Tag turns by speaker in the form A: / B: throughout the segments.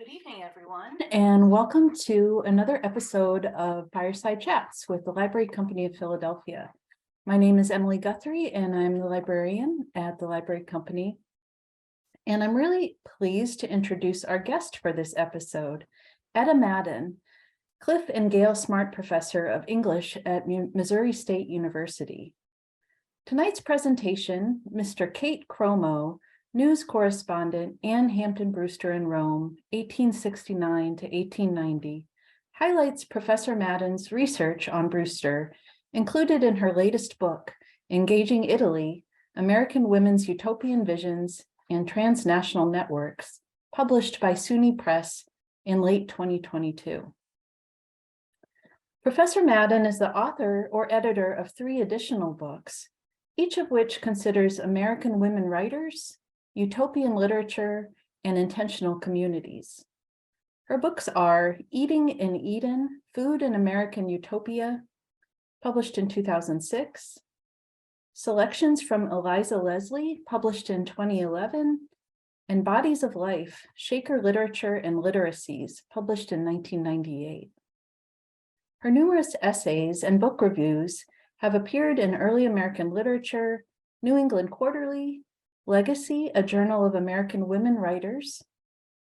A: Good evening, everyone, and welcome to another episode of Fireside Chats with the Library Company of Philadelphia. My name is Emily Guthrie, and I'm the librarian at the Library Company. And I'm really pleased to introduce our guest for this episode, Etta Madden, Clif and Gail Smart Professor of English at Missouri State University. Tonight's presentation, Mr. Kate Cromo, news correspondent, Anne Hampton Brewster in Rome, 1869 to 1890, highlights Professor Madden's research on Brewster, included in her latest book, Engaging Italy, American Women's Utopian Visions and Transnational Networks, published by SUNY Press in late 2022. Professor Madden is the author or editor of 3 additional books, each of which considers American women writers, utopian literature, and intentional communities. Her books are Eating in Eden, Food in American Utopia, published in 2006, Selections from Eliza Leslie, published in 2011, and Bodies of Life, Shaker Literature and Literacies, published in 1998. Her numerous essays and book reviews have appeared in Early American Literature, New England Quarterly, Legacy, a Journal of American Women Writers,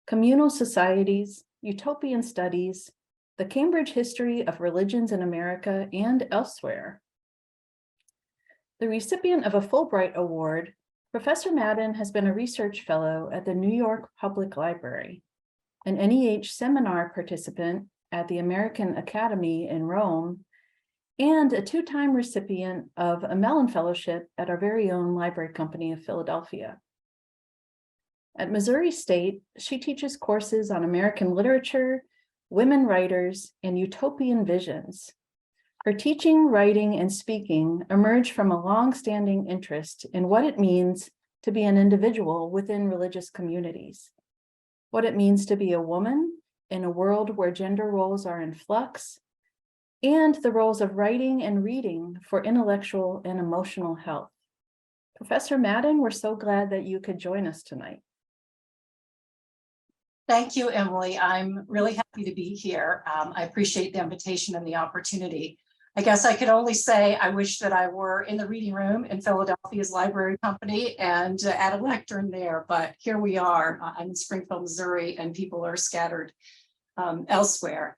A: Communal Societies, Utopian Studies, The Cambridge History of Religions in America, and elsewhere. The recipient of a Fulbright Award, Professor Madden has been a research fellow at the New York Public Library, an NEH Seminar participant at the American Academy in Rome, and a 2-time recipient of a Mellon Fellowship at our very own Library Company of Philadelphia. At Missouri State, she teaches courses on American literature, women writers, and utopian visions. Her teaching, writing, and speaking emerge from a long-standing interest in what it means to be an individual within religious communities, what it means to be a woman in a world where gender roles are in flux, and the roles of writing and reading for intellectual and emotional health. Professor Madden, we're so glad that you could join us tonight.
B: Thank you, Emily. I'm really happy to be here. I appreciate the invitation and the opportunity. I guess I could only say I wish that I were in the reading room in Philadelphia's Library Company and at a lectern there, but here we are. I'm in Springfield, Missouri, and people are scattered elsewhere.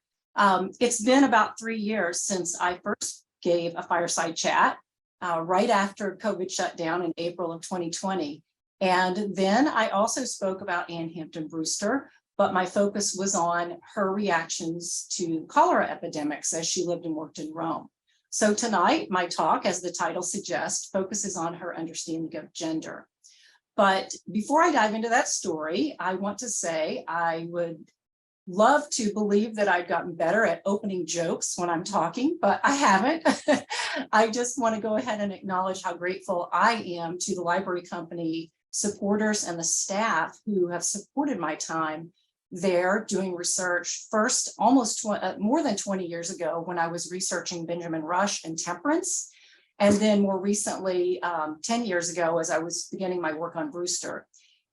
B: It's been about 3 years since I first gave a fireside chat right after COVID shut down in April of 2020. And then I also spoke about Anne Hampton Brewster, but my focus was on her reactions to cholera epidemics as she lived and worked in Rome. So tonight, my talk, as the title suggests, focuses on her understanding of gender. But before I dive into that story, I want to say I would love to believe that I've gotten better at opening jokes when I'm talking, but I haven't. I just want to go ahead and acknowledge how grateful I am to the Library Company supporters and the staff who have supported my time there doing research. First, almost more than 20 years ago when I was researching Benjamin Rush and temperance, and then more recently, 10 years ago as I was beginning my work on Brewster.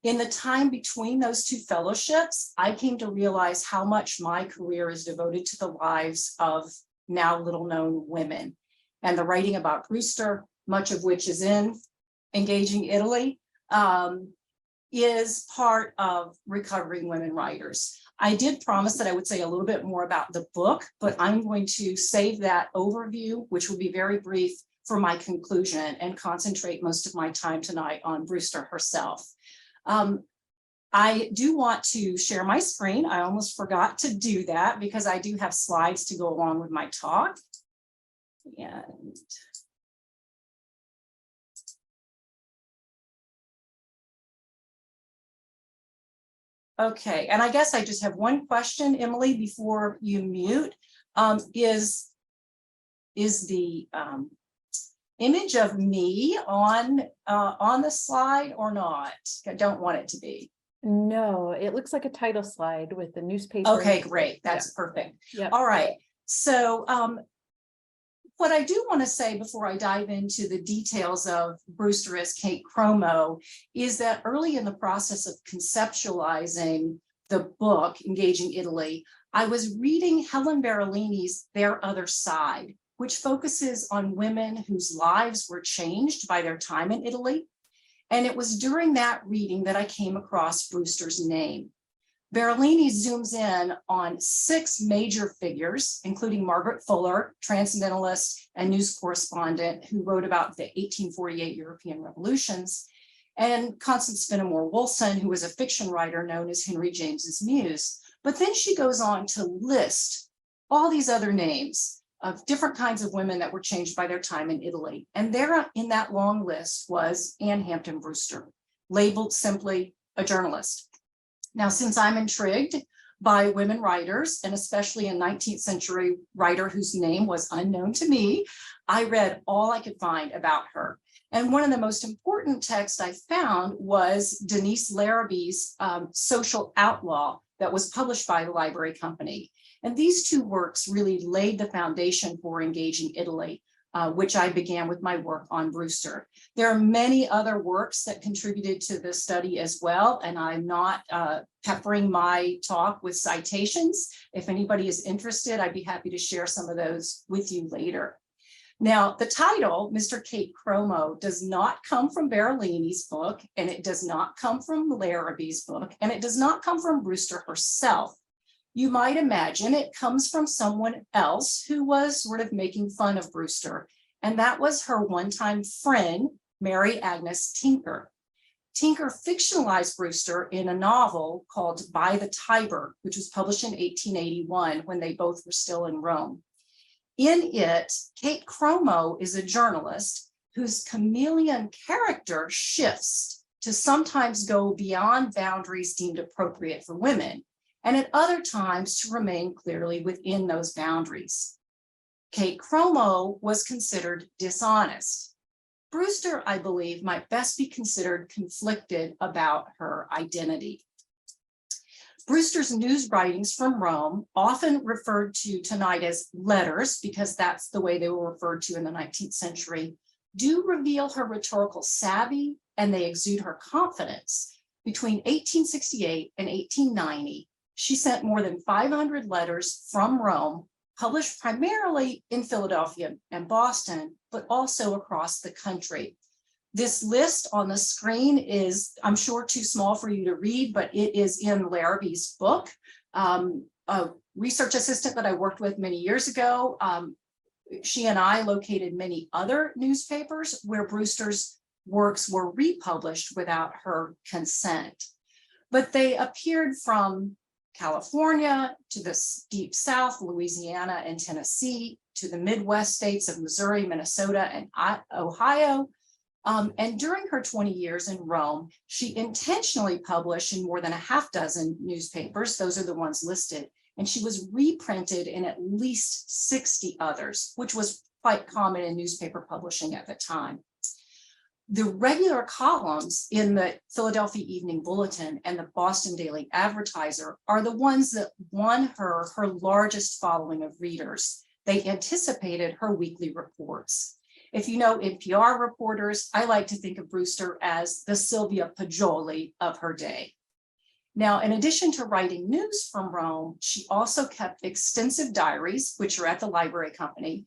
B: In the time between those 2 fellowships, I came to realize how much my career is devoted to the lives of now little known women. And the writing about Brewster, much of which is in Engaging Italy, is part of Recovering Women Writers. I did promise that I would say a little bit more about the book, but I'm going to save that overview, which will be very brief, for my conclusion and concentrate most of my time tonight on Brewster herself. I do want to share my screen. I almost forgot to do that because I do have slides to go along with my talk. And okay, and I guess I just have one question, Emily, before you mute. Is the image of me on the slide or not? I don't want it to be.
A: No, it looks like a title slide with the newspaper.
B: Okay, great. That's perfect.
A: Yep.
B: All right. So what I do want to say before I dive into the details of Brewster as Kate Cromo is that early in the process of conceptualizing the book, Engaging Italy, I was reading Helen Berolini's Their Other Side, which focuses on women whose lives were changed by their time in Italy. And it was during that reading that I came across Brewster's name. Berolini zooms in on 6 major figures, including Margaret Fuller, transcendentalist and news correspondent who wrote about the 1848 European revolutions, and Constance Fenimore Wilson, who was a fiction writer known as Henry James's muse. But then she goes on to list all these other names of different kinds of women that were changed by their time in Italy. And there in that long list was Anne Hampton Brewster, labeled simply a journalist. Now, since I'm intrigued by women writers, and especially a 19th century writer whose name was unknown to me, I read all I could find about her. And one of the most important texts I found was Denise Larrabee's Social Outlaw that was published by the Library Company. And these 2 works really laid the foundation for Engaging Italy, which I began with my work on Brewster. There are many other works that contributed to this study as well, and I'm not peppering my talk with citations. If anybody is interested, I'd be happy to share some of those with you later. Now, the title, Mr. Kate Cromo, does not come from Berolini's book, and it does not come from Larrabee's book, and it does not come from Brewster herself. You might imagine it comes from someone else who was sort of making fun of Brewster, and that was her one-time friend, Mary Agnes Tinker. Tinker fictionalized Brewster in a novel called By the Tiber, which was published in 1881 when they both were still in Rome. In it, Kate Cromo is a journalist whose chameleon character shifts to sometimes go beyond boundaries deemed appropriate for women, and at other times to remain clearly within those boundaries. Kate Cromo was considered dishonest. Brewster, I believe, might best be considered conflicted about her identity. Brewster's news writings from Rome, often referred to tonight as letters, because that's the way they were referred to in the 19th century, do reveal her rhetorical savvy, and they exude her confidence. Between 1868 and 1890, she sent more than 500 letters from Rome, published primarily in Philadelphia and Boston, but also across the country. This list on the screen is, I'm sure, too small for you to read, but it is in Larrabee's book. A research assistant that I worked with many years ago, she and I located many other newspapers where Brewster's works were republished without her consent. But they appeared from California to the deep South, Louisiana and Tennessee, to the Midwest states of Missouri, Minnesota, and Ohio. And during her 20 years in Rome, she intentionally published in more than a half dozen newspapers. Those are the ones listed. And she was reprinted in at least 60 others, which was quite common in newspaper publishing at the time. The regular columns in the Philadelphia Evening Bulletin and the Boston Daily Advertiser are the ones that won her largest following of readers. They anticipated her weekly reports. If you know NPR reporters, I like to think of Brewster as the Sylvia Poggioli of her day. Now, in addition to writing news from Rome, she also kept extensive diaries, which are at the Library Company.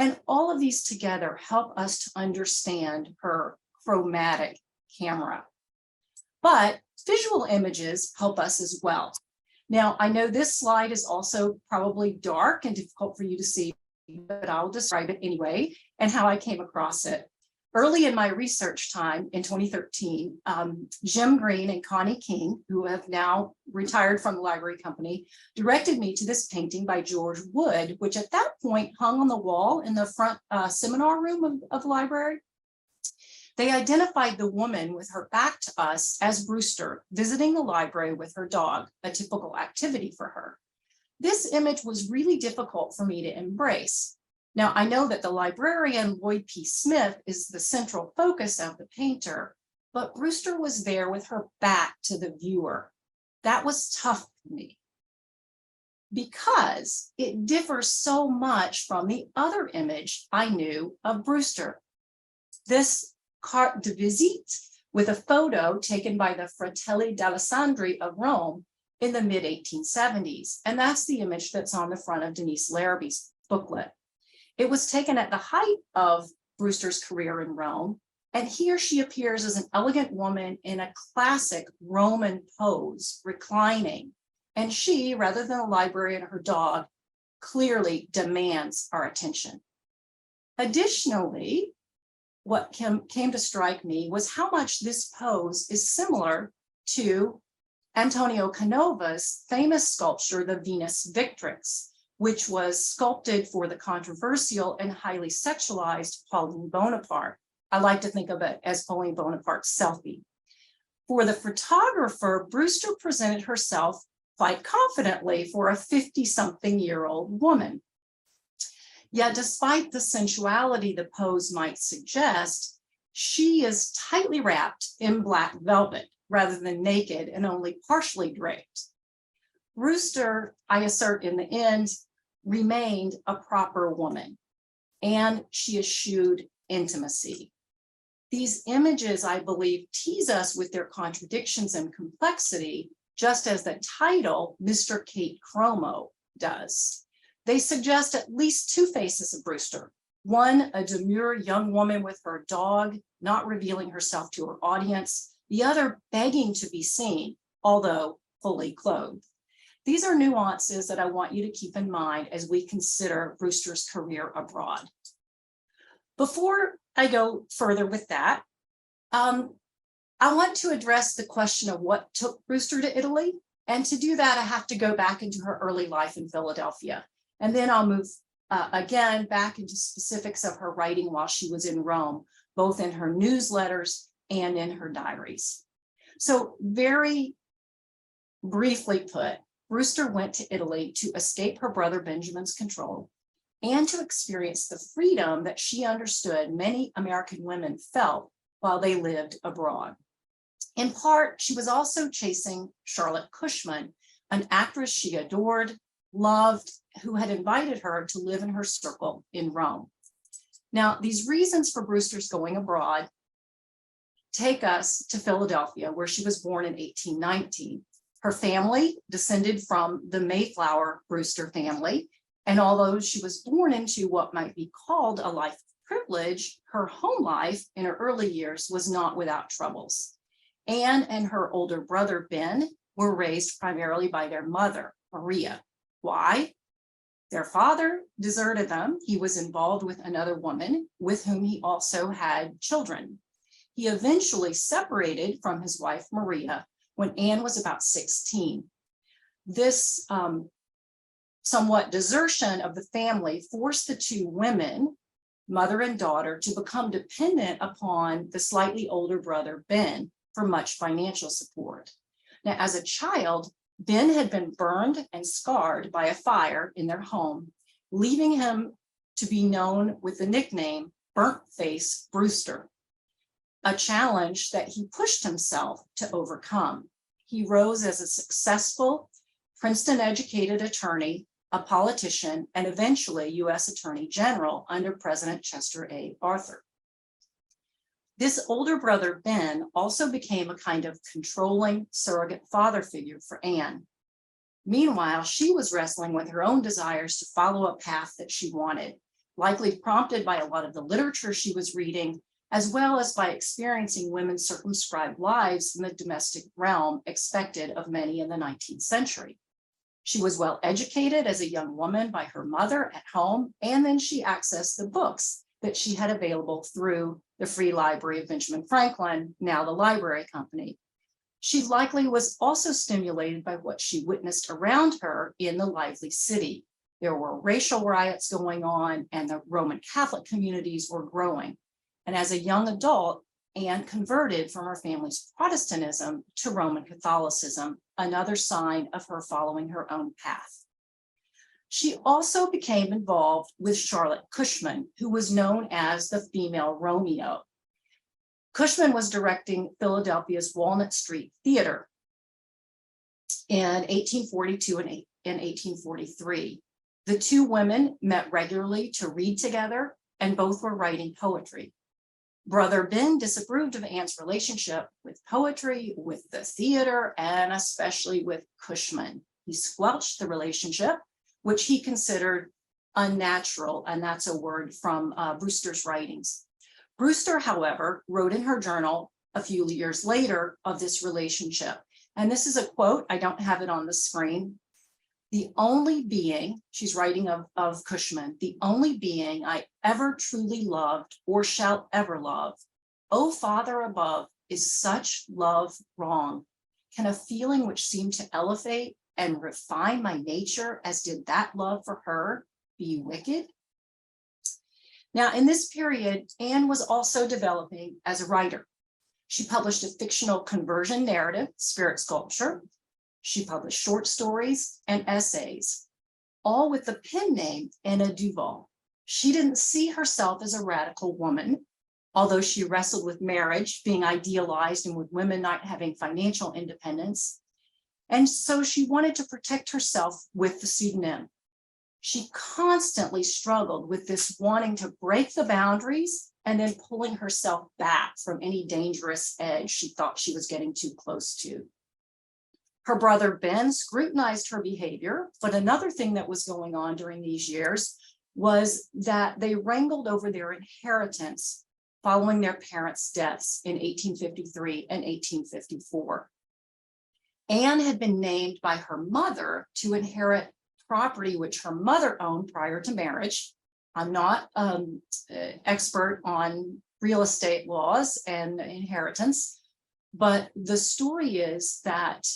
B: And all of these together help us to understand her chromatic camera. But visual images help us as well. Now, I know this slide is also probably dark and difficult for you to see, but I'll describe it anyway and how I came across it. Early in my research time in 2013, Jim Green and Connie King, who have now retired from the Library Company, directed me to this painting by George Wood, which at that point hung on the wall in the front seminar room of the library. They identified the woman with her back to us as Brewster, visiting the library with her dog, a typical activity for her. This image was really difficult for me to embrace. Now, I know that the librarian, Lloyd P. Smith, is the central focus of the painter, but Brewster was there with her back to the viewer. That was tough for me because it differs so much from the other image I knew of Brewster. This carte de visite with a photo taken by the Fratelli d'Alessandri of Rome in the mid-1870s. And that's the image that's on the front of Denise Larrabee's booklet. It was taken at the height of Brewster's career in Rome. And here she appears as an elegant woman in a classic Roman pose, reclining. And she, rather than a librarian or her dog, clearly demands our attention. Additionally, what came to strike me was how much this pose is similar to Antonio Canova's famous sculpture, the Venus Victrix, which was sculpted for the controversial and highly sexualized Pauline Bonaparte. I like to think of it as Pauline Bonaparte's selfie. For the photographer, Brewster presented herself quite confidently for a 50-something-year-old woman. Yet despite the sensuality the pose might suggest, she is tightly wrapped in black velvet rather than naked and only partially draped. Brewster, I assert in the end, remained a proper woman, and she eschewed intimacy. These images, I believe, tease us with their contradictions and complexity, just as the title, Mr. Kate Cromo, does. They suggest at least two faces of Brewster. One, a demure young woman with her dog, not revealing herself to her audience. The other, begging to be seen, although fully clothed. These are nuances that I want you to keep in mind as we consider Brewster's career abroad. Before I go further with that, I want to address the question of what took Brewster to Italy. And to do that, I have to go back into her early life in Philadelphia. And then I'll move again back into specifics of her writing while she was in Rome, both in her newsletters and in her diaries. So very briefly put, Brewster went to Italy to escape her brother Benjamin's control and to experience the freedom that she understood many American women felt while they lived abroad. In part, she was also chasing Charlotte Cushman, an actress she adored, loved, who had invited her to live in her circle in Rome. Now, these reasons for Brewster's going abroad take us to Philadelphia, where she was born in 1819. Her family descended from the Mayflower Brewster family, and although she was born into what might be called a life of privilege, her home life in her early years was not without troubles. Anne and her older brother, Ben, were raised primarily by their mother, Maria. Why? Their father deserted them. He was involved with another woman with whom he also had children. He eventually separated from his wife, Maria, when Anne was about 16. This somewhat desertion of the family forced the two women, mother and daughter, to become dependent upon the slightly older brother, Ben, for much financial support. Now, as a child, Ben had been burned and scarred by a fire in their home, leaving him to be known with the nickname Burnt Face Brewster, a challenge that he pushed himself to overcome. He rose as a successful Princeton-educated attorney, a politician, and eventually U.S. Attorney General under President Chester A. Arthur. This older brother, Ben, also became a kind of controlling surrogate father figure for Anne. Meanwhile, she was wrestling with her own desires to follow a path that she wanted, likely prompted by a lot of the literature she was reading, as well as by experiencing women's circumscribed lives in the domestic realm expected of many in the 19th century. She was well educated as a young woman by her mother at home, and then she accessed the books that she had available through the Free Library of Benjamin Franklin, now the Library Company. She likely was also stimulated by what she witnessed around her in the lively city. There were racial riots going on, and the Roman Catholic communities were growing. And as a young adult, Anne converted from her family's Protestantism to Roman Catholicism, another sign of her following her own path. She also became involved with Charlotte Cushman, who was known as the female Romeo. Cushman was directing Philadelphia's Walnut Street Theater in 1842 and 1843. The two women met regularly to read together, and both were writing poetry. Brother Ben disapproved of Anne's relationship with poetry, with the theater, and especially with Cushman. He squelched the relationship, which he considered unnatural, and that's a word from Brewster's writings. Brewster, however, wrote in her journal a few years later of this relationship. And this is a quote, I don't have it on the screen. "The only being," she's writing of Cushman, "the only being I ever truly loved or shall ever love. O Father above, is such love wrong? Can a feeling which seemed to elevate and refine my nature as did that love for her be wicked?" Now, in this period, Anne was also developing as a writer. She published a fictional conversion narrative, Spirit Sculpture. She published short stories and essays, all with the pen name Anna Duval. She didn't see herself as a radical woman, although she wrestled with marriage being idealized and with women not having financial independence. And so she wanted to protect herself with the pseudonym. She constantly struggled with this wanting to break the boundaries and then pulling herself back from any dangerous edge she thought she was getting too close to. Her brother Ben scrutinized her behavior, but another thing that was going on during these years was that they wrangled over their inheritance following their parents' deaths in 1853 and 1854. Anne had been named by her mother to inherit property which her mother owned prior to marriage. I'm not expert on real estate laws and inheritance, but the story is that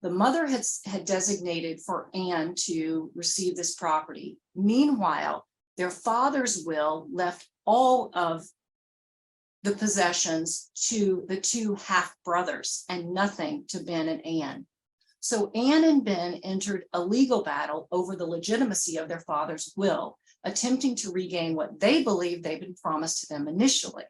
B: the mother had designated for Anne to receive this property. Meanwhile, their father's will left all of the possessions to the two half-brothers and nothing to Ben and Anne. So Anne and Ben entered a legal battle over the legitimacy of their father's will, attempting to regain what they believed they'd been promised to them initially.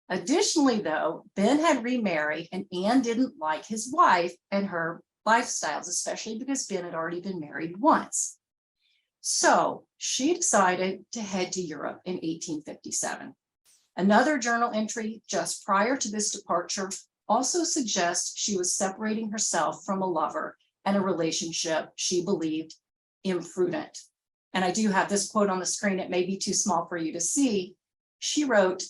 B: Additionally, though, Ben had remarried and Anne didn't like his wife and her lifestyles, especially because Ben had already been married once. So she decided to head to Europe in 1857. Another journal entry just prior to this departure also suggests she was separating herself from a lover and a relationship she believed imprudent. And I do have this quote on the screen. It may be too small for you to see. She wrote,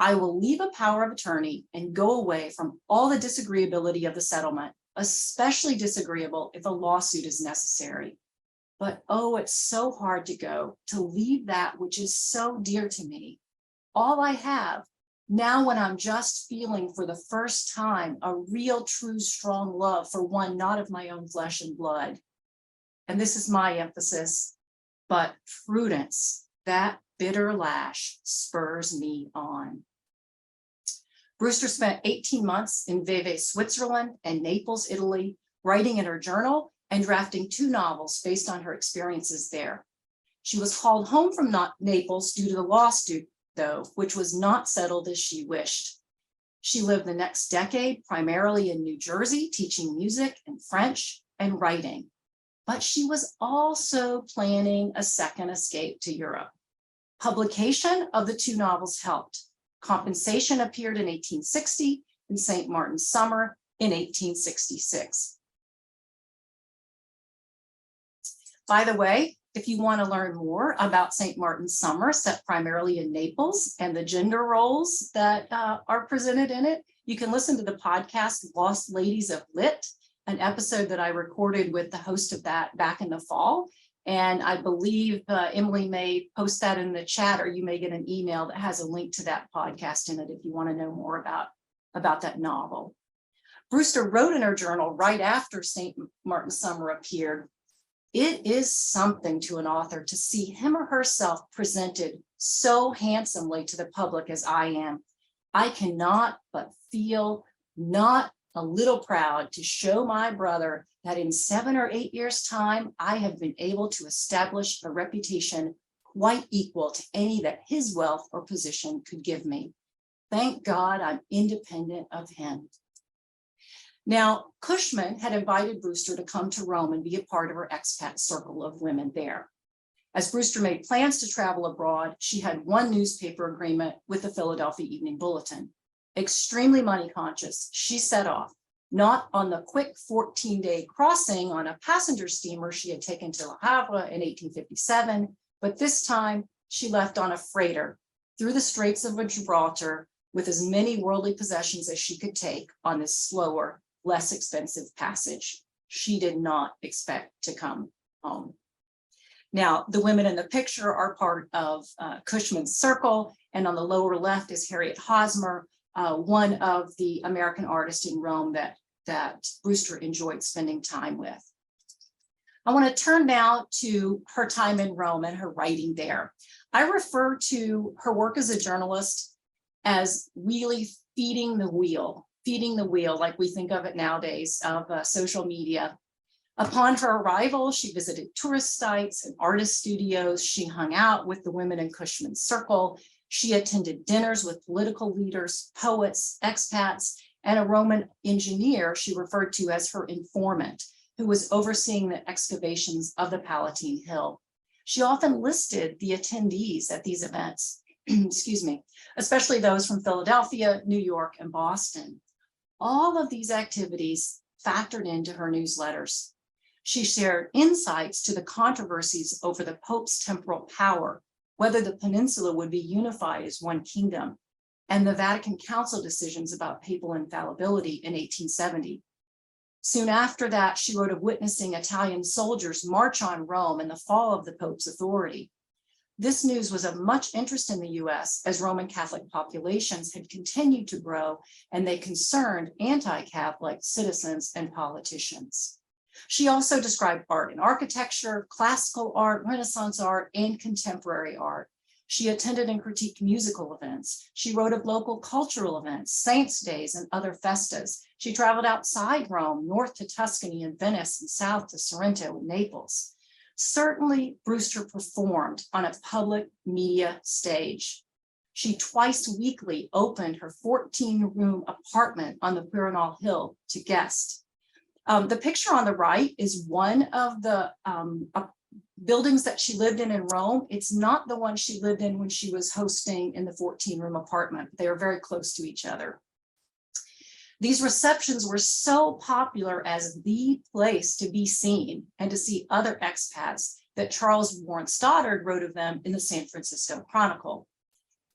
B: "I will leave a power of attorney and go away from all the disagreeability of the settlement, especially disagreeable if a lawsuit is necessary. But oh, it's so hard to go, to leave that which is so dear to me. All I have, now when I'm just feeling for the first time a real, true, strong love for one not of my own flesh and blood." And this is my emphasis, but prudence, that bitter lash spurs me on. Brewster spent 18 months in Vevey, Switzerland and Naples, Italy, writing in her journal and drafting 2 novels based on her experiences there. She was called home from Naples due to the lawsuit, though, which was not settled as she wished. She lived the next decade primarily in New Jersey, teaching music and French and writing. But she was also planning a second escape to Europe. Publication of the 2 novels helped. Compensation appeared in 1860 and St. Martin's Summer in 1866. By the way, if you want to learn more about St. Martin's Summer, set primarily in Naples, and the gender roles that are presented in it, you can listen to the podcast Lost Ladies of Lit, an episode that I recorded with the host of that back in the fall. And I believe Emily may post that in the chat, or you may get an email that has a link to that podcast in it if you want to know more about that novel. Brewster wrote in her journal right after St. Martin's Summer appeared, "It is something to an author to see him or herself presented so handsomely to the public as I am. I cannot but feel not a little proud to show my brother that in 7 or 8 years' time, I have been able to establish a reputation quite equal to any that his wealth or position could give me. Thank God I'm independent of him." Now, Cushman had invited Brewster to come to Rome and be a part of her expat circle of women there. As Brewster made plans to travel abroad, she had one newspaper agreement with the Philadelphia Evening Bulletin. Extremely money conscious, she set off, not on the quick 14-day crossing on a passenger steamer she had taken to Le Havre in 1857, but this time she left on a freighter through the Straits of Gibraltar with as many worldly possessions as she could take on this slower, less expensive passage. She did not expect to come home. Now, the women in the picture are part of Cushman's circle, and on the lower left is Harriet Hosmer, one of the American artists in Rome that Brewster enjoyed spending time with. I want to turn now to her time in Rome and her writing there. I refer to her work as a journalist as really feeding the wheel like we think of it nowadays of social media. Upon her arrival, she visited tourist sites and artist studios. She hung out with the women in Cushman's circle. She attended dinners with political leaders, poets, expats, and a Roman engineer she referred to as her informant, who was overseeing the excavations of the Palatine Hill. She often listed the attendees at these events, excuse me, especially those from Philadelphia, New York, and Boston. All of these activities factored into her newsletters. She shared insights to the controversies over the Pope's temporal power, whether the peninsula would be unified as one kingdom, and the Vatican Council decisions about papal infallibility in 1870. Soon after that, she wrote of witnessing Italian soldiers march on Rome and the fall of the Pope's authority. This news was of much interest in the US as Roman Catholic populations had continued to grow, and they concerned anti-Catholic citizens and politicians. She also described art and architecture, classical art, Renaissance art, and contemporary art. She attended and critiqued musical events. She wrote of local cultural events, saints' days, and other festas. She traveled outside Rome, north to Tuscany and Venice, and south to Sorrento and Naples. Certainly, Brewster performed on a public media stage. She twice weekly opened her 14-room apartment on the Quirinal Hill to guests. The picture on the right is one of the buildings that she lived in Rome. It's not the one she lived in when she was hosting in the 14-room apartment. They are very close to each other. These receptions were so popular as the place to be seen and to see other expats that Charles Warren Stoddard wrote of them in the San Francisco Chronicle.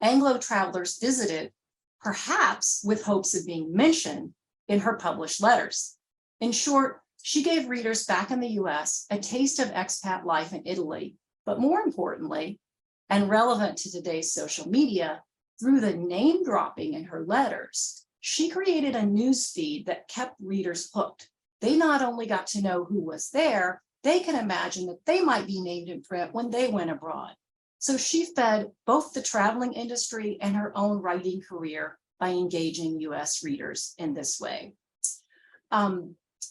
B: Anglo travelers visited, perhaps with hopes of being mentioned in her published letters. In short, she gave readers back in the US a taste of expat life in Italy, but more importantly, and relevant to today's social media, through the name dropping in her letters, she created a news feed that kept readers hooked. They not only got to know who was there, they can imagine that they might be named in print when they went abroad. So she fed both the traveling industry and her own writing career by engaging US readers in this way.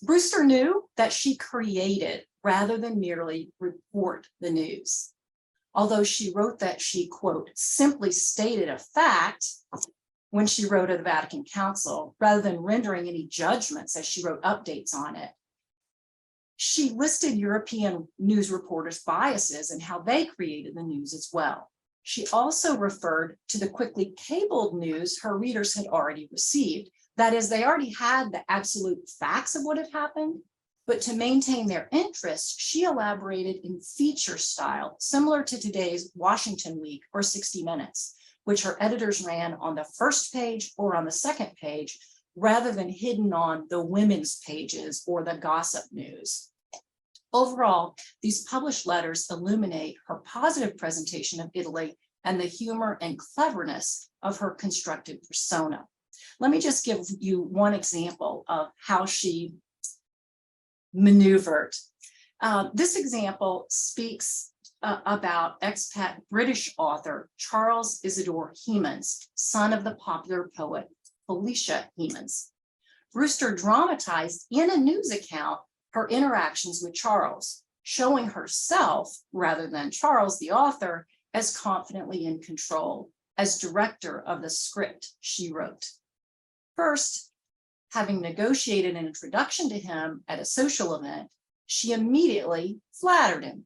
B: Brewster knew that she created rather than merely report the news. Although she wrote that she, quote, simply stated a fact when she wrote of the Vatican Council, rather than rendering any judgments as she wrote updates on it. She listed European news reporters' biases and how they created the news as well. She also referred to the quickly cabled news her readers had already received. That is, they already had the absolute facts of what had happened, but to maintain their interest, she elaborated in feature style, similar to today's Washington Week or 60 Minutes, which her editors ran on the first page or on the second page, rather than hidden on the women's pages or the gossip news. Overall, these published letters illuminate her positive presentation of Italy and the humor and cleverness of her constructed persona. Let me just give you one example of how she maneuvered. This example speaks about expat British author Charles Isidore Hemans, son of the popular poet Felicia Hemans. Brewster dramatized in a news account her interactions with Charles, showing herself, rather than Charles, the author, as confidently in control, as director of the script she wrote. First, having negotiated an introduction to him at a social event, she immediately flattered him.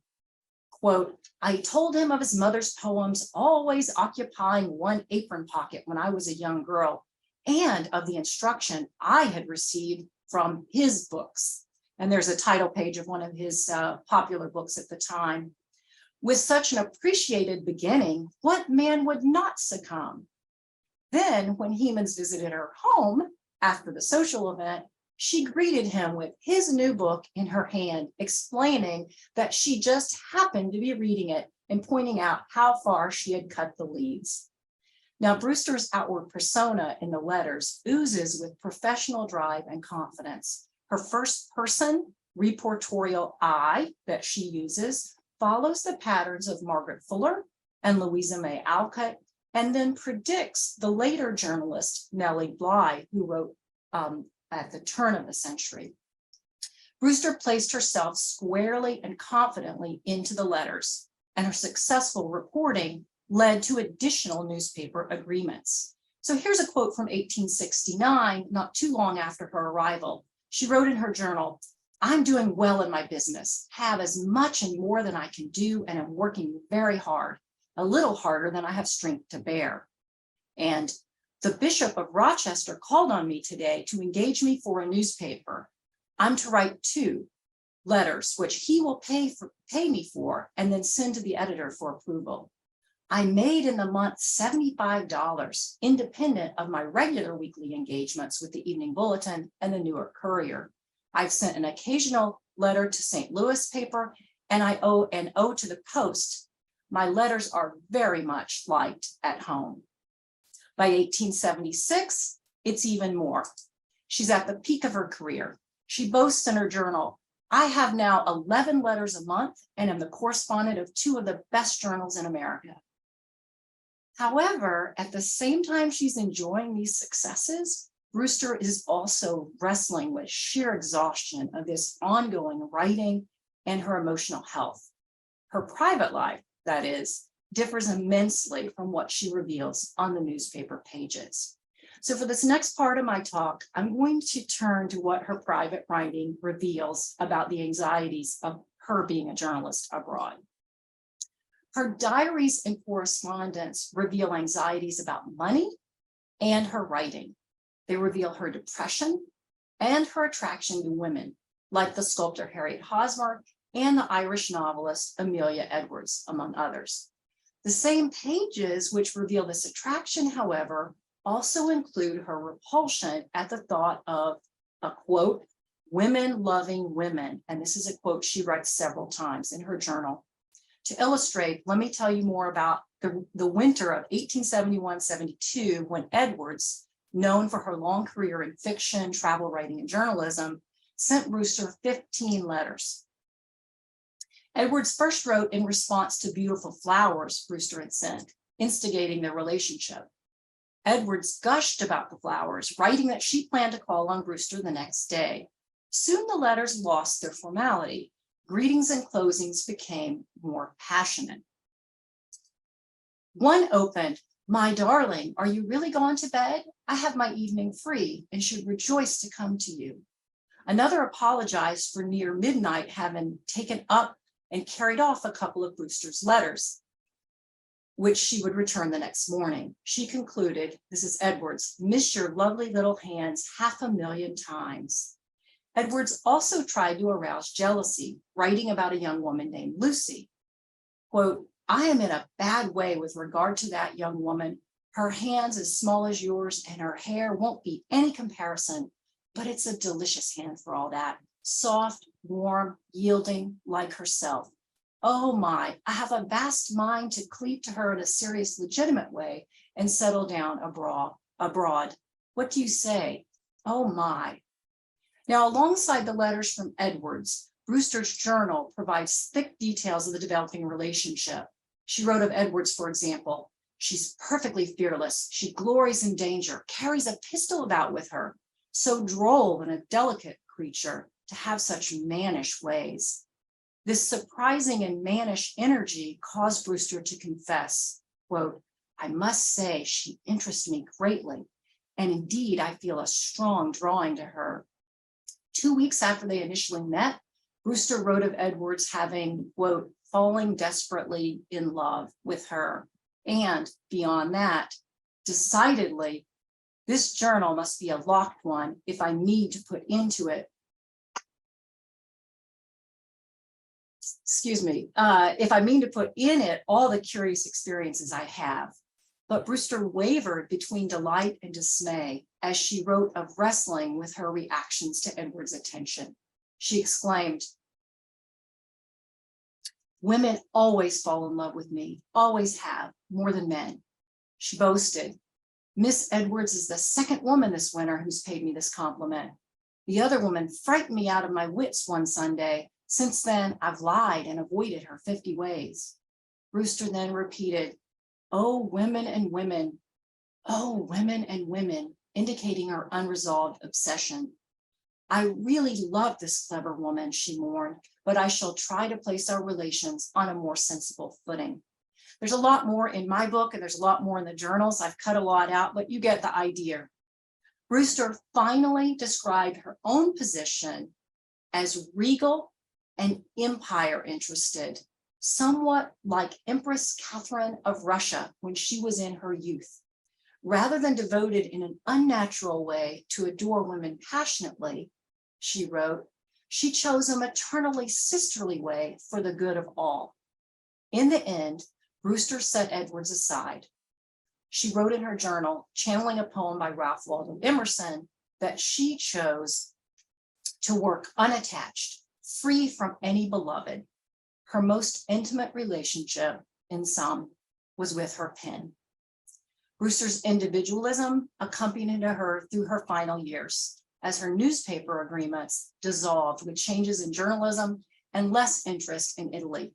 B: Quote, I told him of his mother's poems always occupying one apron pocket when I was a young girl, and of the instruction I had received from his books. And there's a title page of one of his popular books at the time. With such an appreciated beginning, what man would not succumb? Then, when Hemans visited her home after the social event, she greeted him with his new book in her hand, explaining that she just happened to be reading it and pointing out how far she had cut the leaves. Now, Brewster's outward persona in the letters oozes with professional drive and confidence. Her first person reportorial I that she uses follows the patterns of Margaret Fuller and Louisa May Alcott, and then predicts the later journalist Nellie Bly, who wrote at the turn of the century. Brewster placed herself squarely and confidently into the letters, and her successful reporting led to additional newspaper agreements. So here's a quote from 1869, not too long after her arrival. She wrote in her journal, I'm doing well in my business, have as much and more than I can do, and am working very hard, a little harder than I have strength to bear. And the Bishop of Rochester called on me today to engage me for a newspaper. I'm to write 2 letters, which he will pay me for, and then send to the editor for approval. I made in the month $75, independent of my regular weekly engagements with the Evening Bulletin and the Newark Courier. I've sent an occasional letter to St. Louis paper, and I owe to the Post. My letters are very much liked at home. By 1876, it's even more. She's at the peak of her career. She boasts in her journal, I have now 11 letters a month and am the correspondent of 2 of the best journals in America. However, at the same time she's enjoying these successes, Brewster is also wrestling with sheer exhaustion of this ongoing writing and her emotional health. Her private life, that is, differs immensely from what she reveals on the newspaper pages. So for this next part of my talk, I'm going to turn to what her private writing reveals about the anxieties of her being a journalist abroad. Her diaries and correspondence reveal anxieties about money and her writing. They reveal her depression and her attraction to women, like the sculptor Harriet Hosmer and the Irish novelist Amelia Edwards, among others. The same pages which reveal this attraction, however, also include her repulsion at the thought of a quote, women loving women. And this is a quote she writes several times in her journal. To illustrate, let me tell you more about the winter of 1871-72, when Edwards, known for her long career in fiction, travel writing, and journalism, sent Brewster 15 letters. Edwards first wrote in response to beautiful flowers Brewster had sent, instigating their relationship. Edwards gushed about the flowers, writing that she planned to call on Brewster the next day. Soon the letters lost their formality. Greetings and closings became more passionate. One opened, my darling, are you really gone to bed? I have my evening free and should rejoice to come to you. Another apologized for near midnight having taken up and carried off a couple of Brewster's letters, which she would return the next morning. She concluded, this is Edwards, miss your lovely little hands 500,000 times. Edwards also tried to arouse jealousy, writing about a young woman named Lucy. Quote, I am in a bad way with regard to that young woman. Her hands as small as yours and her hair won't be any comparison, but it's a delicious hand for all that. Soft, warm, yielding, like herself. Oh my, I have a vast mind to cleave to her in a serious, legitimate way and settle down abroad. What do you say? Oh my. Now, alongside the letters from Edwards, Brewster's journal provides thick details of the developing relationship. She wrote of Edwards, for example, she's perfectly fearless. She glories in danger, carries a pistol about with her. So droll and a delicate creature to have such mannish ways. This surprising and mannish energy caused Brewster to confess, quote, I must say she interests me greatly. And indeed, I feel a strong drawing to her. 2 weeks after they initially met, Brewster wrote of Edwards having, quote, falling desperately in love with her. And beyond that, decidedly, this journal must be a locked one if I need to put into it, if I mean to put in it all the curious experiences I have. But Brewster wavered between delight and dismay as she wrote of wrestling with her reactions to Edward's attention. She exclaimed, "Women always fall in love with me, always have, more than men." She boasted, "Miss Edwards is the second woman this winter who's paid me this compliment. The other woman frightened me out of my wits one Sunday. Since then, I've lied and avoided her 50 ways." Brewster then repeated, "Oh, women and women, oh, women and women," indicating her unresolved obsession. "I really love this clever woman," she mourned, "but I shall try to place our relations on a more sensible footing." There's a lot more in my book, and there's a lot more in the journals. I've cut a lot out, but you get the idea. Brewster finally described her own position as regal and empire interested, somewhat like Empress Catherine of Russia when she was in her youth. Rather than devoted in an unnatural way to adore women passionately, she wrote, she chose a maternally sisterly way for the good of all. In the end, Brewster set Edwards aside. She wrote in her journal, channeling a poem by Ralph Waldo Emerson, that she chose to work unattached, free from any beloved. Her most intimate relationship, in sum, was with her pen. Brewster's individualism accompanied her through her final years, as her newspaper agreements dissolved with changes in journalism and less interest in Italy.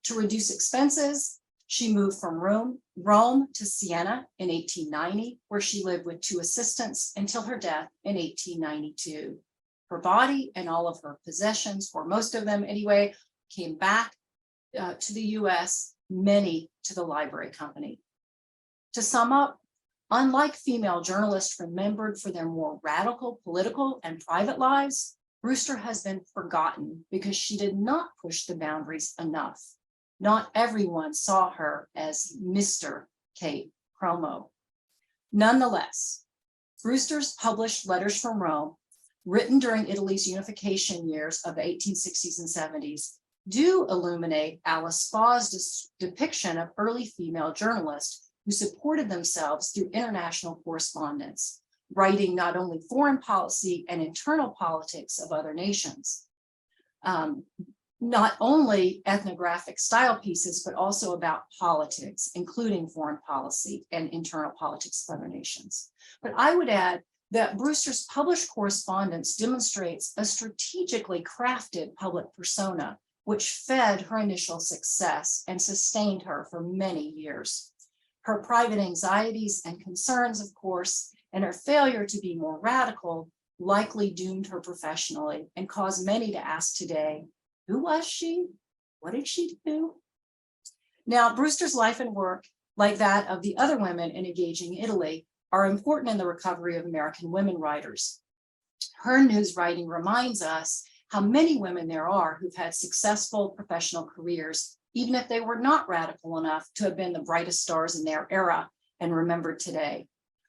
B: To reduce expenses, she moved from Rome to Siena in 1890, where she lived with 2 assistants until her death in 1892. Her body and all of her possessions, or most of them anyway, came back to the US, many to the library company. To sum up, unlike female journalists remembered for their more radical political and private lives, Brewster has been forgotten because she did not push the boundaries enough. Not everyone saw her as Mr. Kate Cromo. Nonetheless, Brewster's published letters from Rome, written during Italy's unification years of the 1860s and 70s, do illuminate Alice Spaugh's depiction of early female journalists who supported themselves through international correspondence, writing not only foreign policy and internal politics of other nations, not only ethnographic style pieces, but also about politics, including foreign policy and internal politics of other nations. But I would add that Brewster's published correspondence demonstrates a strategically crafted public persona, which fed her initial success and sustained her for many years. Her private anxieties and concerns, of course, and her failure to be more radical likely doomed her professionally and caused many to ask today, who was she? What did she do? Now, Brewster's life and work, like that of the other women in engaging Italy, are important in the recovery of American women writers. Her news writing reminds us how many women there are who've had successful professional careers, even if they were not radical enough to have been the brightest stars in their era and remembered today.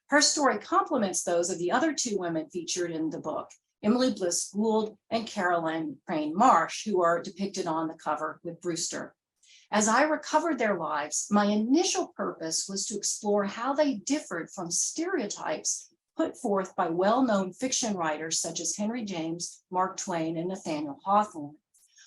B: Her story complements those of the other 2 women featured in the book, Emily Bliss Gould and Crane Marsh, who are depicted on the cover with Brewster. As I recovered their lives, my initial purpose was to explore how they differed from stereotypes put forth by well-known fiction writers such as Henry James, Mark Twain, and Nathaniel Hawthorne.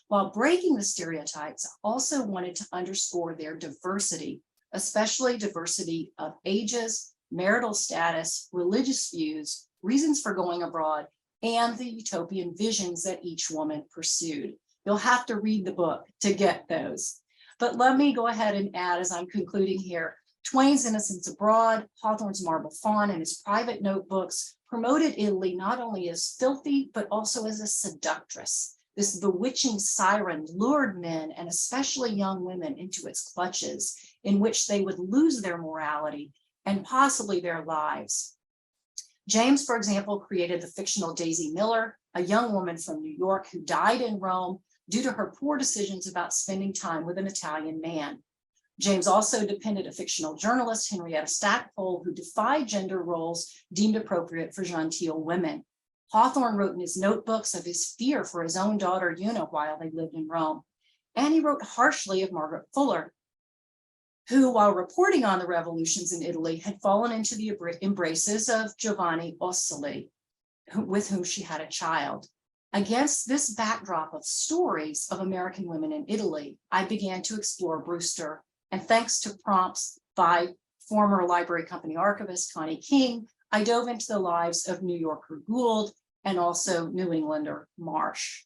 B: While breaking the stereotypes, I also wanted to underscore their diversity, especially diversity of ages, marital status, religious views, reasons for going abroad, and the utopian visions that each woman pursued. You'll have to read the book to get those. But let me go ahead and add, as I'm concluding here, Twain's Innocents Abroad, Hawthorne's Marble Fawn, and his private notebooks promoted Italy not only as filthy, but also as a seductress. This bewitching siren lured men, and especially young women, into its clutches, in which they would lose their morality and possibly their lives. James, for example, created the fictional Daisy Miller, a young woman from New York who died in Rome, due to her poor decisions about spending time with an Italian man. James also depended a fictional journalist, Henrietta Stackpole, who defied gender roles deemed appropriate for genteel women. Hawthorne wrote in his notebooks of his fear for his own daughter, Una, while they lived in Rome. And he wrote harshly of Margaret Fuller, who, while reporting on the revolutions in Italy, had fallen into the embraces of Giovanni Ossoli, with whom she had a child. Against this backdrop of stories of American women in Italy, I began to explore Brewster, and thanks to prompts by former Library Company archivist Connie King, I dove into the lives of New Yorker Gould and also New Englander Marsh.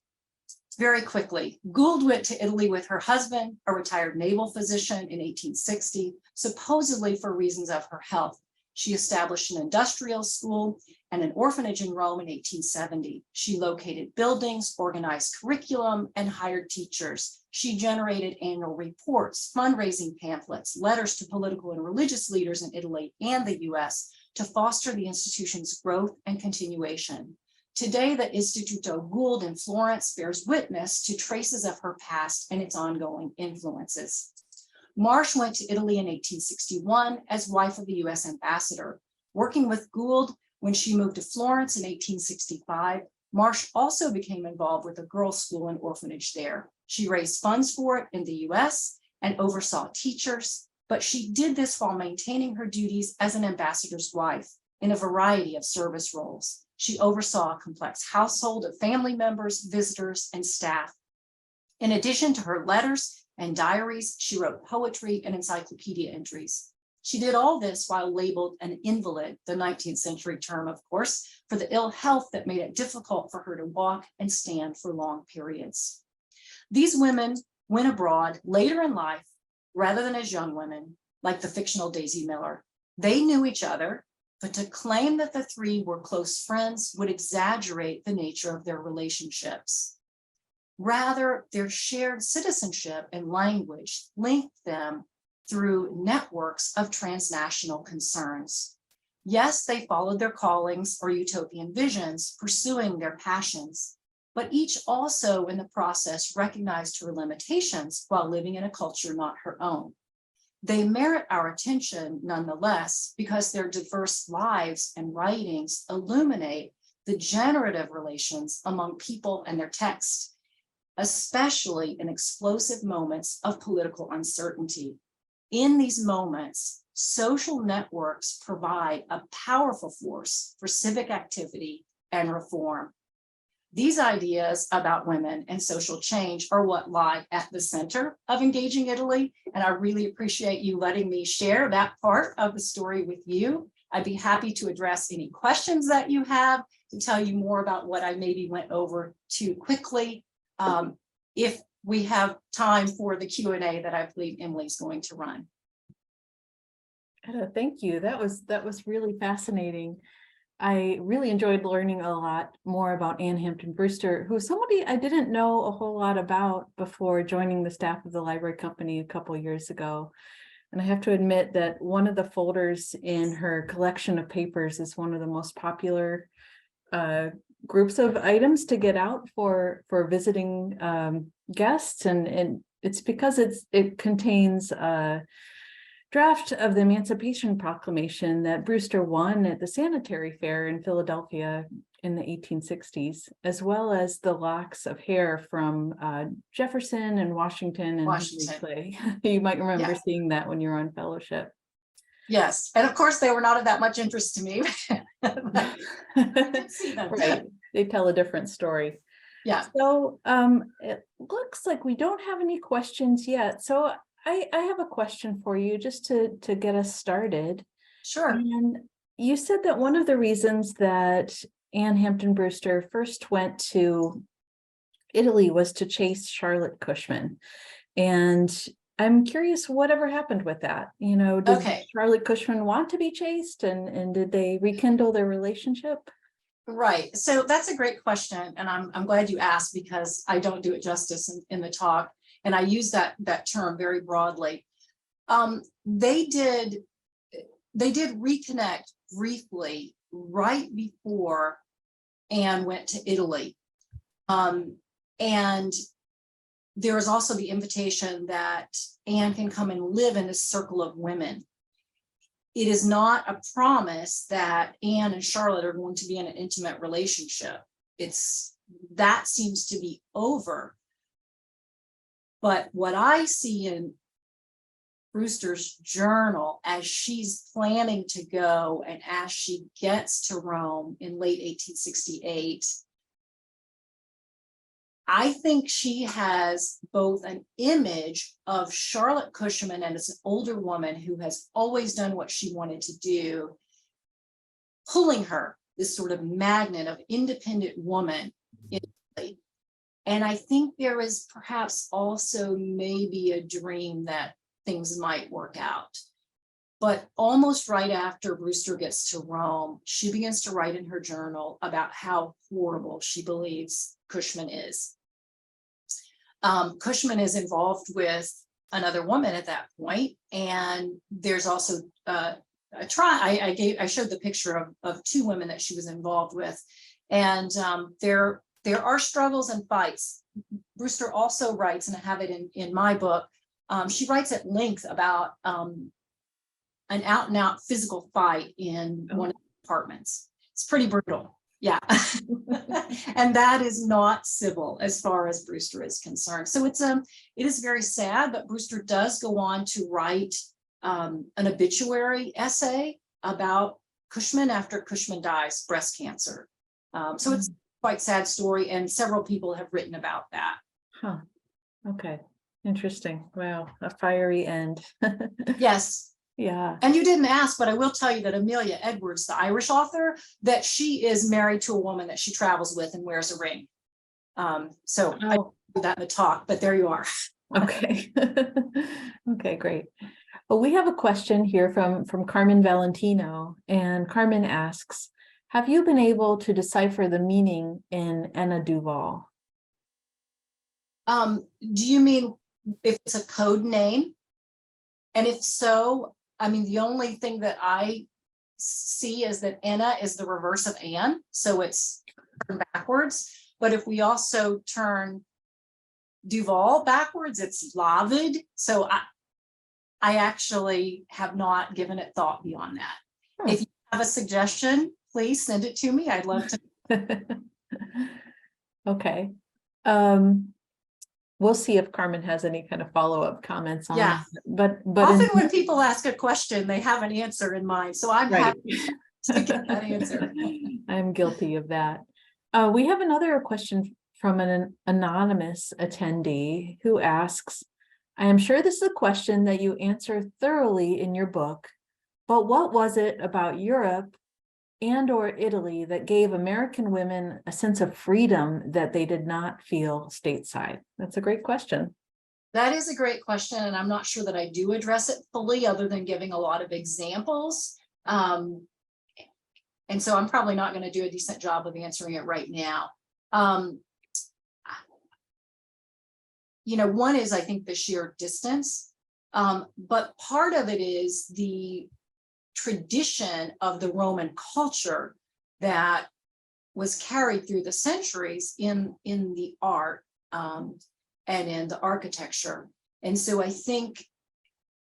B: Very quickly, Gould went to Italy with her husband, a retired naval physician, in 1860, supposedly for reasons of her health. She established an industrial school and an orphanage in Rome in 1870. She located buildings, organized curriculum, and hired teachers. She generated annual reports, fundraising pamphlets, letters to political and religious leaders in Italy and the US to foster the institution's growth and continuation. Today, the Istituto Gould in Florence bears witness to traces of her past and its ongoing influences. Marsh went to Italy in 1861 as wife of the US ambassador. Working with Gould when she moved to Florence in 1865, Marsh also became involved with a girls' school and orphanage there. She raised funds for it in the US and oversaw teachers, but she did this while maintaining her duties as an ambassador's wife in a variety of service roles. She oversaw a complex household of family members, visitors, and staff. In addition to her letters and diaries, she wrote poetry and encyclopedia entries. She did all this while labeled an invalid, the 19th century term, of course, for the ill health that made it difficult for her to walk and stand for long periods. These women went abroad later in life, rather than as young women, like the fictional Daisy Miller. They knew each other, but to claim that the three were close friends would exaggerate the nature of their relationships. Rather, their shared citizenship and language linked them through networks of transnational concerns. Yes, they followed their callings or utopian visions, pursuing their passions, but each also in the process recognized her limitations while living in a culture not her own. They merit our attention nonetheless because their diverse lives and writings illuminate the generative relations among people and their texts, especially in explosive moments of political uncertainty. In these moments, social networks provide a powerful force for civic activity and reform. These ideas about women and social change are what lie at the center of Engaging Italy, and I really appreciate you letting me share that part of the story with you. I'd be happy to address any questions that you have, to tell you more about what I maybe went over too quickly, if we have time for the Q&A that I believe Emily's going to run.
A: Etta, thank you. That was really fascinating. I really enjoyed learning a lot more about Anne Hampton Brewster, who's somebody I didn't know a whole lot about before joining the staff of the library company a couple years ago. And I have to admit that one of the folders in her collection of papers is one of the most popular groups of items to get out for visiting guests, and it's because it contains draft of the Emancipation Proclamation that Brewster won at the Sanitary Fair in Philadelphia in the 1860s, as well as the locks of hair from Jefferson and Washington and Henry Clay. You might remember seeing that when you're on fellowship.
B: Yes, and of course they were not of that much interest to me. I did see them.
A: Right, they tell a different story.
B: Yeah.
A: So it looks like we don't have any questions yet. So I have a question for you just to get us started.
B: Sure.
A: And you said that one of the reasons that Anne Hampton Brewster first went to Italy was to chase Charlotte Cushman. And I'm curious, whatever happened with that? You know, did Charlotte Cushman want to be chased, and did they rekindle their relationship?
B: Right. So that's a great question. And I'm glad you asked, because I don't do it justice in the talk. And I use that term very broadly. They did reconnect briefly right before Anne went to Italy. And there is also the invitation that Anne can come and live in this circle of women. It is not a promise that Anne and Charlotte are going to be in an intimate relationship. That seems to be over. But what I see in Brewster's journal as she's planning to go and as she gets to Rome in late 1868, I think she has both an image of Charlotte Cushman as an older woman who has always done what she wanted to do, pulling her, this sort of magnet of independent woman in Italy. And I think there is perhaps also maybe a dream that things might work out. But almost right after Brewster gets to Rome, she begins to write in her journal about how horrible she believes Cushman is. Cushman is involved with another woman at that point, and there's also a try. I showed the picture of two women that she was involved with, and there are struggles and fights. Brewster also writes, and I have it in my book. She writes at length about an out-and-out physical fight in one of the apartments. It's pretty brutal. Yeah. And that is not civil as far as Brewster is concerned. So it is very sad, but Brewster does go on to write an obituary essay about Cushman after Cushman dies, breast cancer. So it's quite sad story, and several people have written about that.
A: Huh. Okay. Interesting. Wow. A fiery end.
B: Yes.
A: Yeah.
B: And you didn't ask, but I will tell you that Amelia Edwards, the Irish author, that she is married to a woman that she travels with and wears a ring. So I didn't do that in the talk, but there you are.
A: Okay. Okay, great. Well, we have a question here from Carmen Valentino, and Carmen asks, have you been able to decipher the meaning in Anna Duval?
B: Do you mean if it's a code name? And if so, I mean, the only thing that I see is that Anna is the reverse of Anne, so it's turned backwards. But if we also turn Duval backwards, it's Lavid. So I actually have not given it thought beyond that. If you have a suggestion, please send it to me. I'd love to.
A: Okay. We'll see if Carmen has any kind of follow-up comments on it. But
B: often when people ask a question, they have an answer in mind. So I'm happy to get that answer.
A: I'm guilty of that. We have another question from an anonymous attendee who asks, I am sure this is a question that you answer thoroughly in your book, but what was it about Europe and or Italy that gave American women a sense of freedom that they did not feel stateside? That's a great question.
B: That is a great question, and I'm not sure that I do address it fully other than giving a lot of examples. And so I'm probably not going to do a decent job of answering it right now. One is, I think, the sheer distance, but part of it is the tradition of the Roman culture that was carried through the centuries in the art and in the architecture. And so I think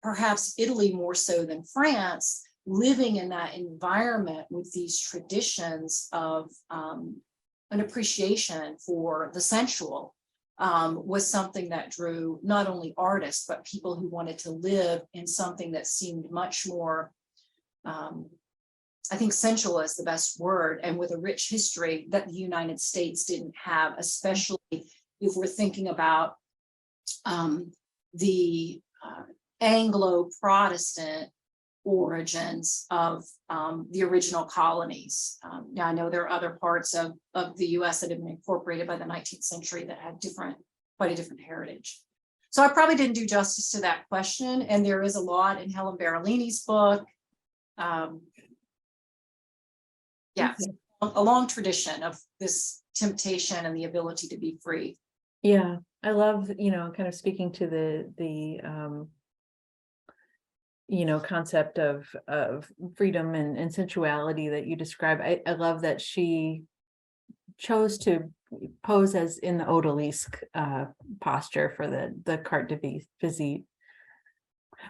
B: perhaps Italy more so than France, living in that environment with these traditions of an appreciation for the sensual was something that drew not only artists, but people who wanted to live in something that seemed much more I think sensual is the best word, and with a rich history that the United States didn't have, especially if we're thinking about the Anglo-Protestant origins of the original colonies. Now, I know there are other parts of the US that have been incorporated by the 19th century that had quite a different heritage. So I probably didn't do justice to that question, and there is a lot in Helen Berolini's book. A long tradition of this temptation and the ability to be free.
A: Yeah, I love, kind of speaking to the concept of freedom and sensuality that you describe. I love that she chose to pose as in the odalisque posture for the carte de visite.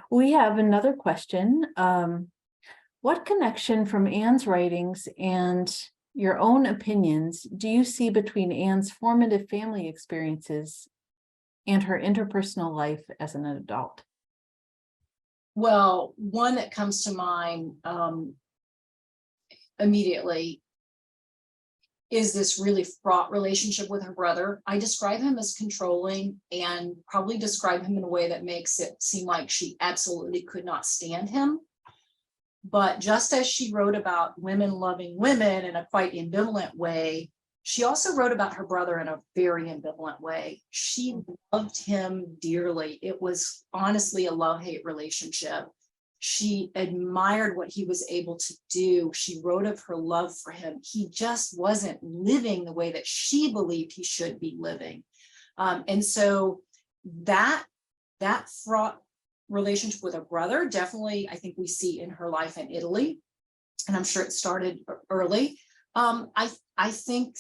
A: We have another question. What connection from Anne's writings and your own opinions do you see between Anne's formative family experiences and her interpersonal life as an adult?
B: Well, one that comes to mind immediately is this really fraught relationship with her brother. I describe him as controlling and probably describe him in a way that makes it seem like she absolutely could not stand him. But just as she wrote about women loving women in a quite ambivalent way, she also wrote about her brother in a very ambivalent way. She loved him dearly. It was honestly a love-hate relationship. She admired what he was able to do. She wrote of her love for him. He just wasn't living the way that she believed he should be living. And so that fraught relationship with a brother, definitely, I think we see in her life in Italy, and I'm sure it started early. I think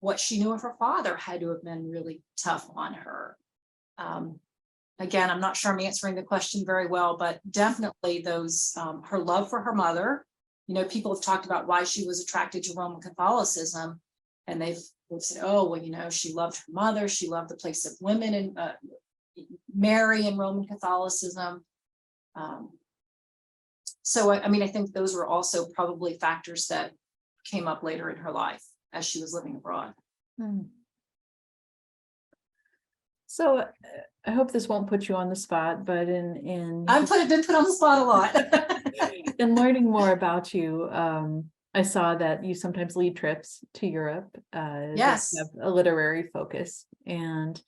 B: what she knew of her father had to have been really tough on her. Again, I'm not sure I'm answering the question very well, but definitely those, her love for her mother. People have talked about why she was attracted to Roman Catholicism, and they've said, oh, well, she loved her mother. She loved the place of women and Mary in Roman Catholicism. So, I think those were also probably factors that came up later in her life as she was living abroad.
A: So I hope this won't put you on the spot, but
B: I've been put on the spot a lot.
A: in learning more about you, I saw that you sometimes lead trips to Europe.
B: Yes.
A: That have a literary focus. And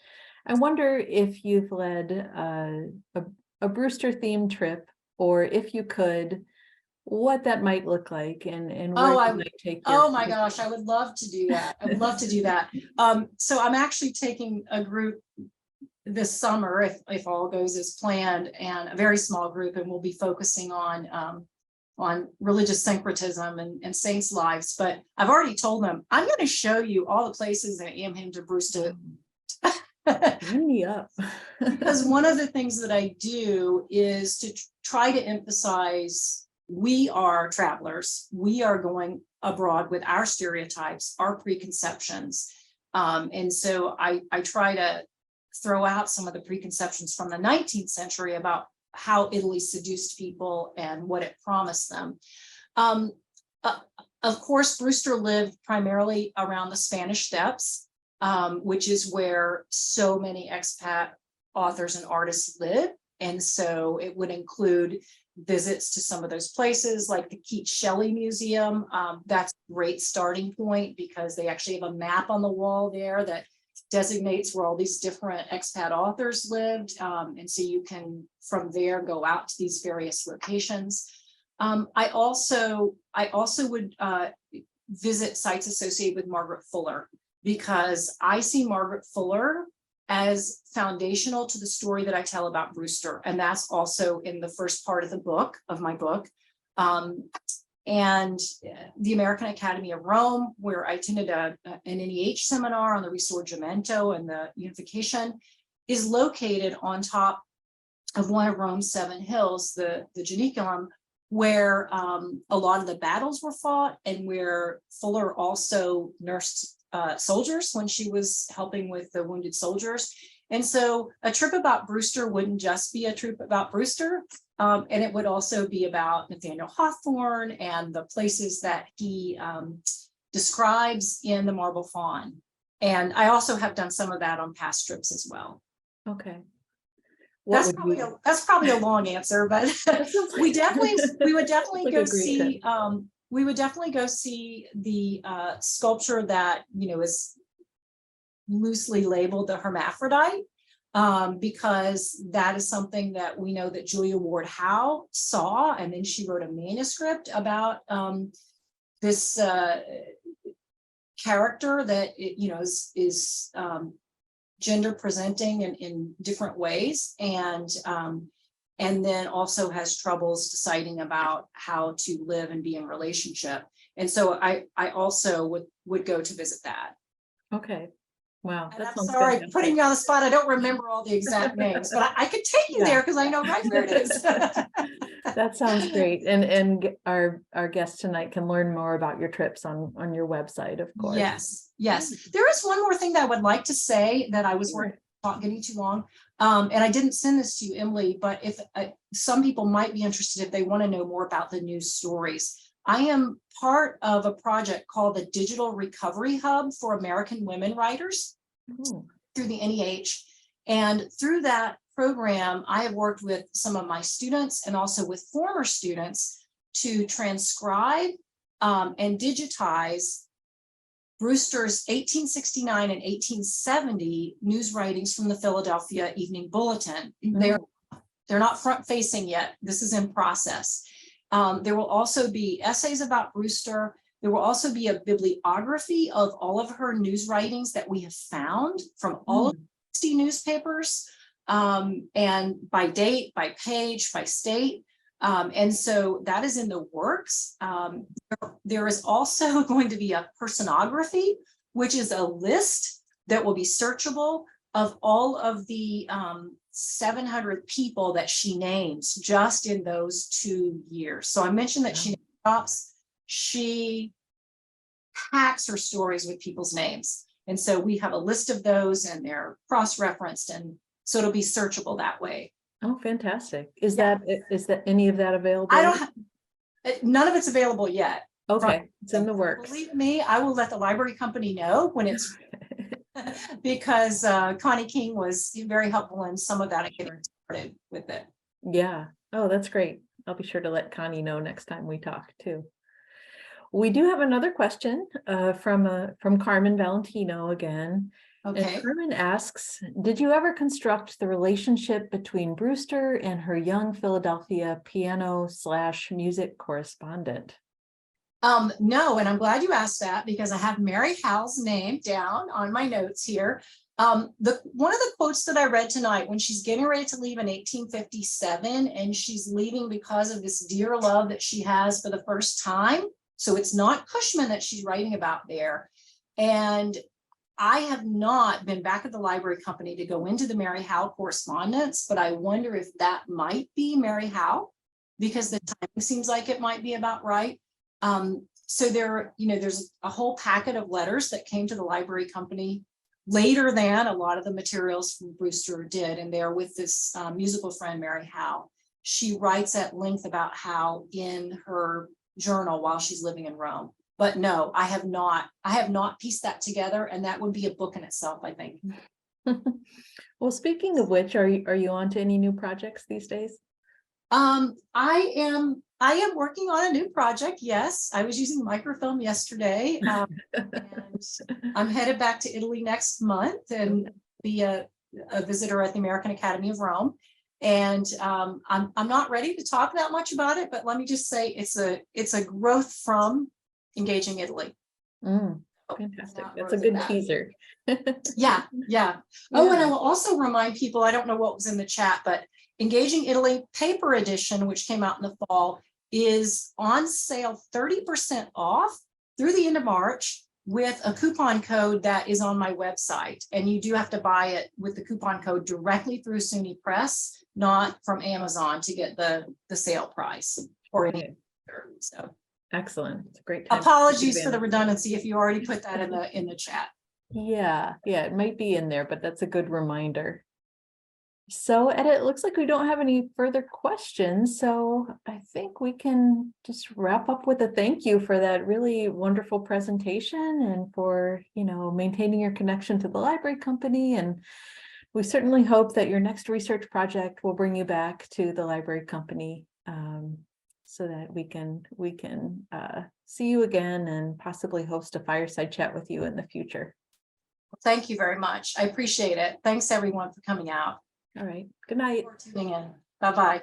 A: I wonder if you've led a Brewster themed trip, or if you could, what that might look like and where you might take your.
B: Oh my gosh, I would love to do that. I would love to do that. So I'm actually taking a group this summer, if all goes as planned, and a very small group, and we'll be focusing on religious syncretism and saints' lives. But I've already told them I'm going to show you all the places that Anne Hampton Brewster.
A: Sign me up.
B: Because one of the things that I do is to try to emphasize we are travelers. We are going abroad with our stereotypes, our preconceptions. And so I try to throw out some of the preconceptions from the 19th century about how Italy seduced people and what it promised them. Of course, Brewster lived primarily around the Spanish Steps, which is where so many expat authors and artists live. And so it would include visits to some of those places like the Keats Shelley Museum. That's a great starting point because they actually have a map on the wall there that designates where all these different expat authors lived. And so you can, from there, go out to these various locations. I also would visit sites associated with Margaret Fuller, because I see Margaret Fuller as foundational to the story that I tell about Brewster. And that's also in the first part of my book. And the American Academy of Rome, where I attended an NEH seminar on the Risorgimento and the Unification, is located on top of one of Rome's 7 hills, the Janiculum, where a lot of the battles were fought, and where Fuller also nursed soldiers when she was helping with the wounded soldiers. And so a trip about Brewster wouldn't just be a trip about Brewster, and it would also be about Nathaniel Hawthorne and the places that he describes in the Marble Faun. And I also have done some of that on past trips as well.
A: Okay.
B: That's probably a long answer, but we would definitely go see the sculpture that is loosely labeled the Hermaphrodite, because that is something that we know that Julia Ward Howe saw, and then she wrote a manuscript about this character that is gender presenting in different ways, and then also has troubles deciding about how to live and be in relationship. And so I also would go to visit that.
A: Okay. Wow.
B: And
A: That
B: I'm
A: sounds
B: sorry,
A: fantastic.
B: putting me on the spot. I don't remember all the exact names, but I could take you there because I know right where it is.
A: That sounds great. And our guests tonight can learn more about your trips on your website, of course.
B: Yes, yes. There is one more thing that I would like to say that I was working, not getting too long. And I didn't send this to you, Emily, but if some people might be interested if they want to know more about the news stories. I am part of a project called the Digital Recovery Hub for American Women Writers through the NEH. And through that program, I have worked with some of my students and also with former students to transcribe and digitize Brewster's 1869 and 1870 news writings from the Philadelphia Evening Bulletin. They're not front facing yet. This is in process. There will also be essays about Brewster. There will also be a bibliography of all of her news writings that we have found from all of the 60 newspapers, and by date, by page, by state. And so that is in the works. There is also going to be a personography, which is a list that will be searchable of all of the 700 people that she names just in those 2 years. So I mentioned that she stops, she packs her stories with people's names. And so we have a list of those and they're cross-referenced, and so it'll be searchable that way.
A: Oh, fantastic. Is that any of that available?
B: I don't have, none of it's available yet.
A: Okay, it's in the works.
B: Believe me, I will let the library company know when it's because Connie King was very helpful in some of that and getting started with it.
A: Yeah. Oh, that's great. I'll be sure to let Connie know next time we talk too. We do have another question from Carmen Valentino again.
B: Okay.
A: And Carmen asks, did you ever construct the relationship between Brewster and her young Philadelphia piano/music correspondent?
B: No, and I'm glad you asked that because I have Mary Howell's name down on my notes here. One of the quotes that I read tonight when she's getting ready to leave in 1857, and she's leaving because of this dear love that she has for the first time. So it's not Cushman that she's writing about there. And I have not been back at the library company to go into the Mary Howe correspondence, but I wonder if that might be Mary Howe because the timing seems like it might be about right. So there's a whole packet of letters that came to the library company later than a lot of the materials from Brewster did, and they're with this musical friend, Mary Howe. She writes at length about Howe in her journal while she's living in Rome. But no, I have not pieced that together, and that would be a book in itself, I think.
A: Well, speaking of which, are you on to any new projects these days?
B: I am working on a new project. Yes, I was using microfilm yesterday, and I'm headed back to Italy next month and be a visitor at the American Academy of Rome. And I'm not ready to talk that much about it, but let me just say it's a growth from engaging Italy.
A: Fantastic. That's a good teaser.
B: Yeah. Oh, and I will also remind people, I don't know what was in the chat, but Engaging Italy paper edition, which came out in the fall, is on sale 30% off through the end of March with a coupon code that is on my website. And you do have to buy it with the coupon code directly through SUNY Press, not from Amazon to get the sale price or any. So
A: excellent. It's a great time.
B: Apologies for the redundancy if you already put that in the chat.
A: Yeah, it might be in there, but that's a good reminder. So, Etta, it looks like we don't have any further questions. So I think we can just wrap up with a thank you for that really wonderful presentation and for, maintaining your connection to the library company. And we certainly hope that your next research project will bring you back to the library company so that we can see you again and possibly host a fireside chat with you in the future.
B: Thank you very much. I appreciate it. Thanks everyone for coming out.
A: All right. Good night.
B: For tuning in. Bye-bye.